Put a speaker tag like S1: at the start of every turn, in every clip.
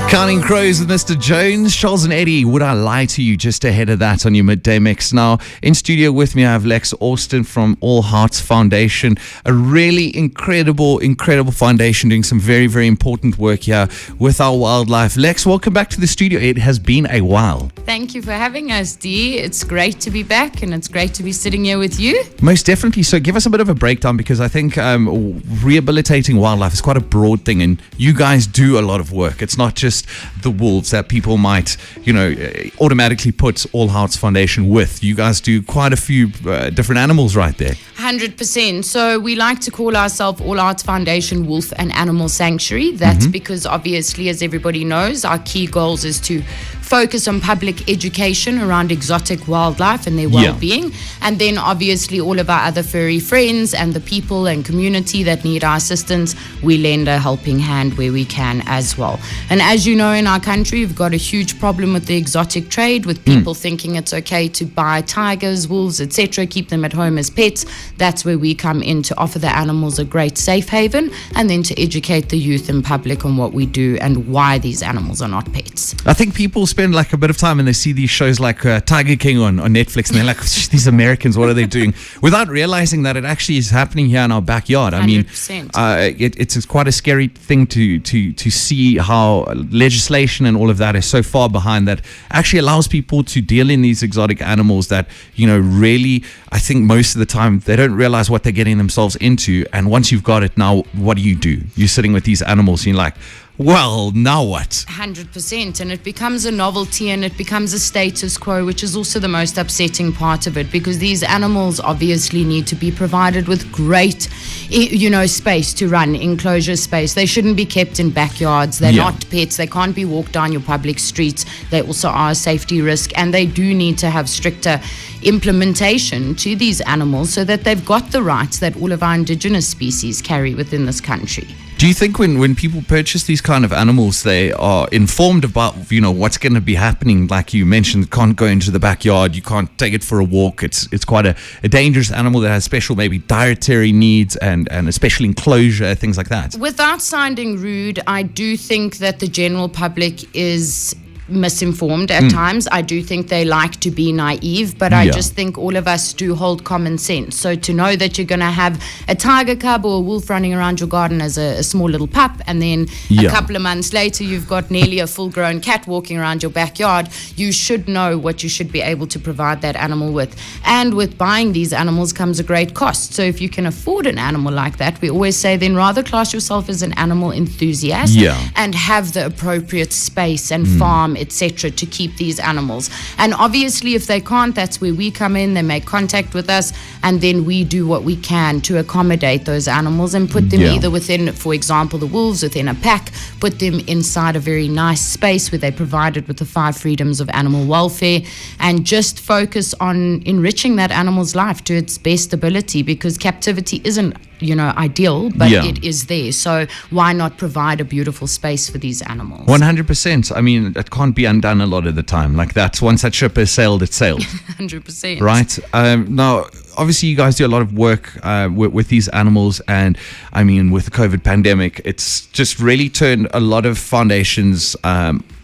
S1: Counting Crows with Mr. Jones, Charles and Eddie, Would I Lie to You, just ahead of that on your midday mix. Now, in studio with me, I have Lex Austin from All Hearts Foundation, a really incredible foundation doing some very, very important work here with our wildlife. Lex, welcome back to the studio. It has been a while.
S2: Thank you for having us, Dee. It's great to be back and it's great to be sitting here with you.
S1: Most definitely. So give us a bit of a breakdown, because I think rehabilitating wildlife is quite a broad thing, and you guys do a lot of work. It's not just the wolves that people might, automatically put All Hearts Foundation with. You guys do quite a few different animals right there.
S2: 100%. So we like to call ourselves All Hearts Foundation Wolf and Animal Sanctuary. That's because obviously, as everybody knows, our key goals is to focus on public education around exotic wildlife and their well-being. And then obviously all of our other furry friends and the people and community that need our assistance, we lend a helping hand where we can as well. And as you know, in our country, we've got a huge problem with the exotic trade, with people thinking it's okay to buy tigers, wolves, etc., keep them at home as pets. That's where we come in to offer the animals a great safe haven, and then to educate the youth and public on what we do and why these animals are not pets.
S1: I think people spend like a bit of time and they see these shows like Tiger King on Netflix, and they're like, these Americans, what are they doing? Without realizing that it actually is happening here in our backyard. I mean, it's quite a scary thing to see how legislation and all of that is so far behind that actually allows people to deal in these exotic animals that, really, I think most of the time they don't realize what they're getting themselves into. And once you've got it, now what do? You're sitting with these animals and you're like, well, now what?
S2: 100%. And it becomes a novelty and it becomes a status quo, which is also the most upsetting part of it, because these animals obviously need to be provided with great, space to run, enclosure space. They shouldn't be kept in backyards. They're not pets. They can't be walked down your public streets. They also are a safety risk, and they do need to have stricter implementation to these animals so that they've got the rights that all of our indigenous species carry within this country.
S1: Do you think when people purchase these kind of animals, they are informed about, what's going to be happening? Like you mentioned, can't go into the backyard, you can't take it for a walk. It's quite a dangerous animal that has special maybe dietary needs and a special enclosure, things like that.
S2: Without sounding rude, I do think that the general public is misinformed at times. I do think they like to be naive, but I just think all of us do hold common sense. So to know that you're going to have a tiger cub or a wolf running around your garden as a small little pup, and then a couple of months later you've got nearly a full-grown cat walking around your backyard, you should know what you should be able to provide that animal with. And with buying these animals comes a great cost. So if you can afford an animal like that, we always say then rather class yourself as an animal enthusiast and have the appropriate space and farm, etc., to keep these animals. And obviously if they can't, that's where we come in. They make contact with us, and then we do what we can to accommodate those animals and put them either within, for example, the wolves within a pack, put them inside a very nice space where they're provided with the 5 freedoms of animal welfare, and just focus on enriching that animal's life to its best ability, because captivity isn't ideal, but it is there. So why not provide a beautiful space for these animals?
S1: 100%. I mean, it can't be undone a lot of the time. Like that, once that ship has sailed, it's sailed.
S2: 100%.
S1: Right? Now, obviously you guys do a lot of work with these animals, and I mean, with the COVID pandemic, it's just really turned a lot of foundations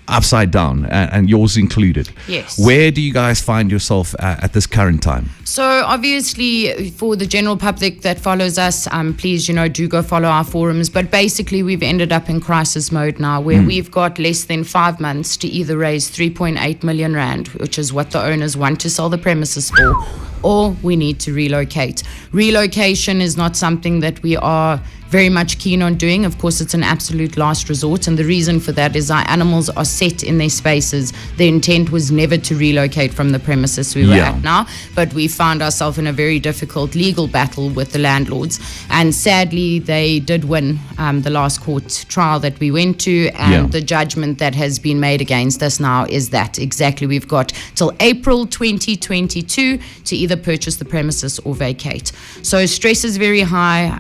S1: upside down, and yours included.
S2: Yes.
S1: Where do you guys find yourself at this current time?
S2: So obviously for the general public that follows us, please, do go follow our forums. But basically we've ended up in crisis mode now, where we've got less than 5 months to either raise 3.8 million rand, which is what the owners want to sell the premises for, or we need to relocate. Relocation is not something that we are very much keen on doing. Of course, it's an absolute last resort, and the reason for that is our animals are set in their spaces. The intent was never to relocate from the premises we were at now, but we found ourselves in a very difficult legal battle with the landlords, and sadly they did win the last court trial that we went to, and the judgment that has been made against us now is that exactly we've got till April 2022 to either either purchase the premises or vacate. So stress is very high.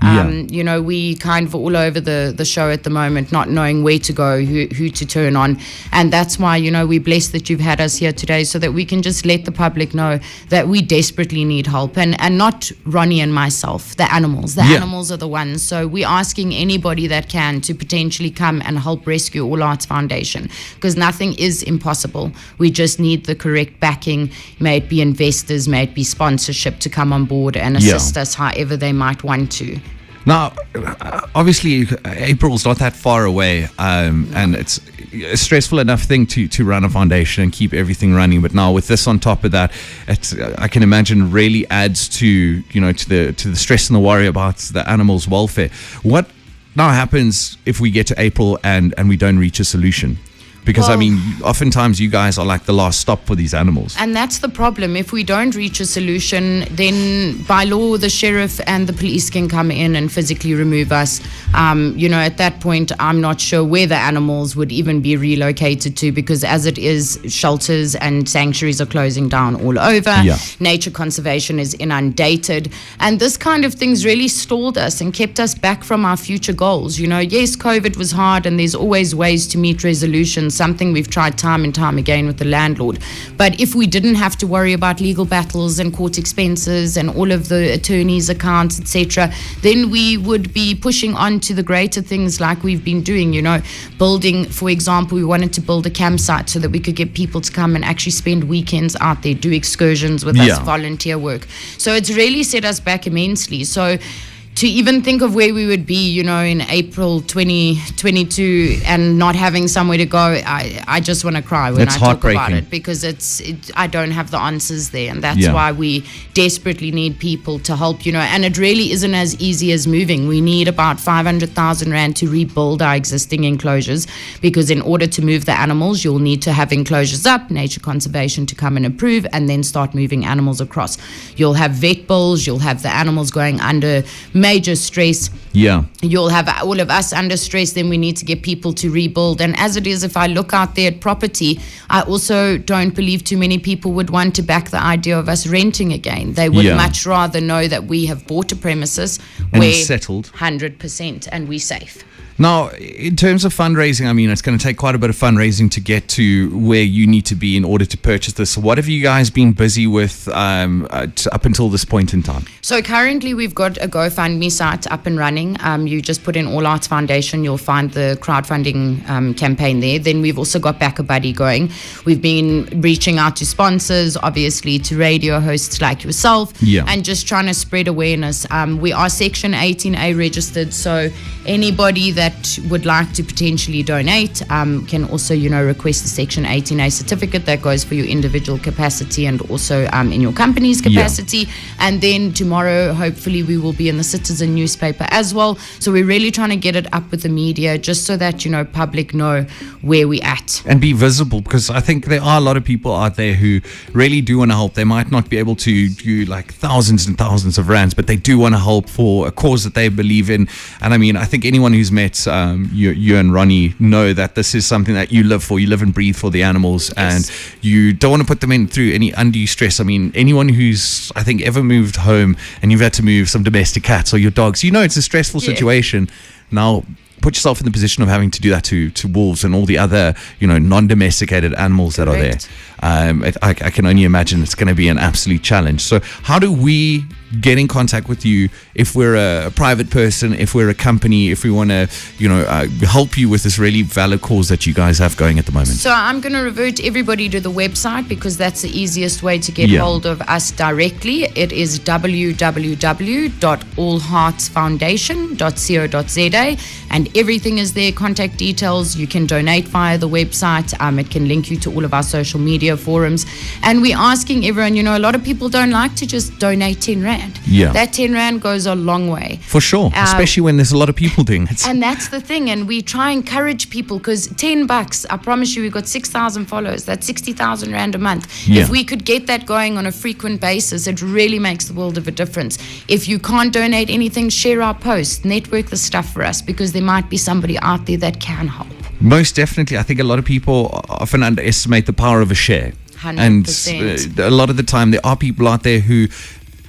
S2: You know, we kind of all over the show at the moment, not knowing where to go, who to turn on. And that's why, you know, we're blessed that you've had us here today so that we can just let the public know that we desperately need help. And not Ronnie and myself, the animals. The animals are the ones. So we're asking anybody that can to potentially come and help rescue All Hearts Foundation, because nothing is impossible. We just need the correct backing, may it be investors, may it be sponsorship, to come on board and assist us however they might want to.
S1: Now, obviously, April's not that far away, and it's a stressful enough thing to run a foundation and keep everything running. But now with this on top of that, I can imagine really adds to the stress and the worry about the animals' welfare. What now happens if we get to April and we don't reach a solution? Because, I mean, oftentimes you guys are like the last stop for these animals.
S2: And that's the problem. If we don't reach a solution, then by law, the sheriff and the police can come in and physically remove us. You know, at that point, I'm not sure where the animals would even be relocated to, because as it is, shelters and sanctuaries are closing down all over. Nature conservation is inundated. And this kind of things really stalled us and kept us back from our future goals. You know, yes, COVID was hard and there's always ways to meet resolutions, something we've tried time and time again with the landlord. But if we didn't have to worry about legal battles and court expenses and all of the attorneys' accounts, etc., then we would be pushing on to the greater things like we've been doing, you know, building, for example, we wanted to build a campsite so that we could get people to come and actually spend weekends out there, do excursions with us, volunteer work. So it's really set us back immensely. So to even think of where we would be, you know, in April 2022 and not having somewhere to go, I just want to cry when I talk about it, because I don't have the answers there, and that's why we desperately need people to help, you know. And it really isn't as easy as moving. We need about 500,000 Rand to rebuild our existing enclosures, because in order to move the animals, you'll need to have enclosures up, nature conservation to come and approve, and then start moving animals across. You'll have vet bills, you'll have the animals going under major stress. You'll have all of us under stress. Then we need to get people to rebuild. And as it is, if I look out there at property, I also don't believe too many people would want to back the idea of us renting again. They would much rather know that we have bought a premises
S1: and
S2: we're
S1: settled
S2: 100% and we're safe.
S1: Now, in terms of fundraising, I mean, it's going to take quite a bit of fundraising to get to where you need to be in order to purchase this. So what have you guys been busy with up until this point in time?
S2: So currently we've got a GoFundMe site up and running. You just put in All Hearts Foundation, you'll find the crowdfunding campaign there. Then we've also got Back a Buddy going. We've been reaching out to sponsors, obviously to radio hosts like yourself, and just trying to spread awareness. We are Section 18A registered, so anybody that would like to potentially donate can also, you know, request the Section 18A certificate that goes for your individual capacity and also in your company's capacity. And then tomorrow, hopefully, we will be in the Citizen newspaper as well. So we're really trying to get it up with the media, just so that, you know, public know where we're at.
S1: And be visible, because I think there are a lot of people out there who really do want to help. They might not be able to do like thousands and thousands of rands, but they do want to help for a cause that they believe in. And I mean, I think anyone who's met you and Ronnie know that this is something that you live for. You live and breathe for the animals, and you don't want to put them through any undue stress. I mean, anyone who's, I think, ever moved home and you've had to move some domestic cats or your dogs, you know it's a stressful situation. Now, put yourself in the position of having to do that to wolves and all the other, you know, non-domesticated animals that are there. I can only imagine it's going to be an absolute challenge. So how do we get in contact with you if we're a private person, if we're a company, if we want to, you know, help you with this really valid cause that you guys have going at the moment?
S2: So I'm going to revert everybody to the website, because that's the easiest way to get hold of us directly. It is www.allheartsfoundation.co.za, and everything is there. Contact details. You can donate via the website. It can link you to all of our social media forums. And we're asking everyone, you know, a lot of people don't like to just donate 10 Rand. That 10 Rand goes a long way.
S1: For sure, especially when there's a lot of people doing it.
S2: And that's the thing, and we try and encourage people, because $10, I promise you, we've got 6,000 followers. That's 60,000 Rand a month. If we could get that going on a frequent basis, it really makes the world of a difference. If you can't donate anything, share our posts, network the stuff for us, because there might be somebody out there that can help.
S1: Most definitely. I think a lot of people often underestimate the power of a share.
S2: 100%.
S1: And a lot of the time, there are people out there who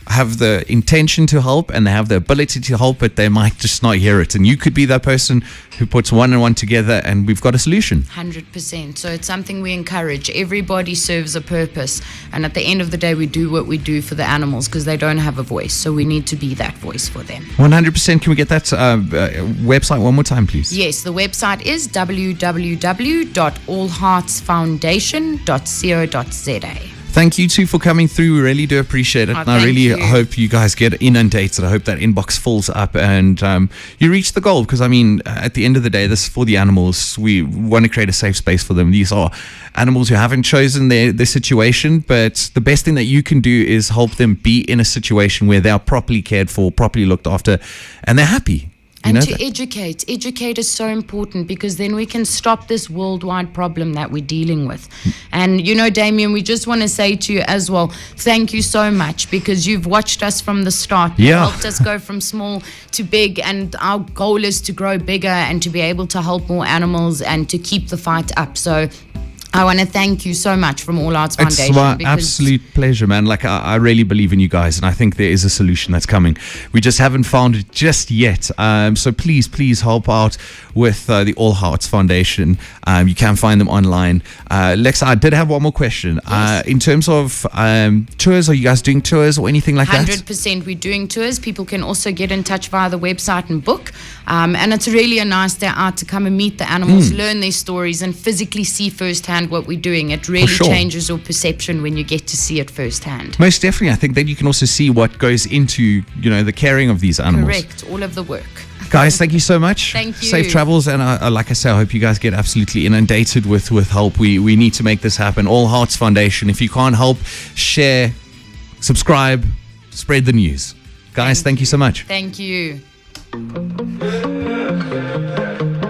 S1: have the intention to help and they have the ability to help, but they might just not hear it. And you could be that person who puts one and one together, and we've got a solution.
S2: 100%. So it's something we encourage. Everybody serves a purpose, and at the end of the day, we do what we do for the animals because they don't have a voice. So we need to be that voice for them.
S1: 100%. Can we get that website one more time, please?
S2: Yes, the website is www.allheartsfoundation.co.za.
S1: Thank you two for coming through. We really do appreciate it. And I really hope you guys get inundated. I hope that inbox fills up and you reach the goal, because I mean, at the end of the day, this is for the animals. We want to create a safe space for them. These are animals who haven't chosen their situation, but the best thing that you can do is help them be in a situation where they are properly cared for, properly looked after, and they're happy.
S2: And to educate is so important, because then we can stop this worldwide problem that we're dealing with. And, Damian, we just want to say to you as well, thank you so much, because you've watched us from the start. You helped us go from small to big, and our goal is to grow bigger and to be able to help more animals and to keep the fight up. So I want to thank you so much from All Hearts Foundation.
S1: It's my absolute pleasure, man. Like, I really believe in you guys, and I think there is a solution that's coming. We just haven't found it just yet. So please help out with the All Hearts Foundation. You can find them online. Lex, I did have one more question.
S2: Yes.
S1: In terms of tours, are you guys doing tours or anything like
S2: 100%. We're doing tours. People can also get in touch via the website and book. And it's really a nice day out to come and meet the animals, learn their stories, and physically see firsthand what we're doing. It really changes your perception when you get to see it firsthand.
S1: Most definitely. I think then you can also see what goes into, the caring of these animals.
S2: Correct. All of the work.
S1: Guys, thank you so much.
S2: Thank you.
S1: Safe travels. And like I say, I hope you guys get absolutely inundated with help. We need to make this happen. All Hearts Foundation. If you can't help, share, subscribe, spread the news. Guys, thank you so much.
S2: Thank you.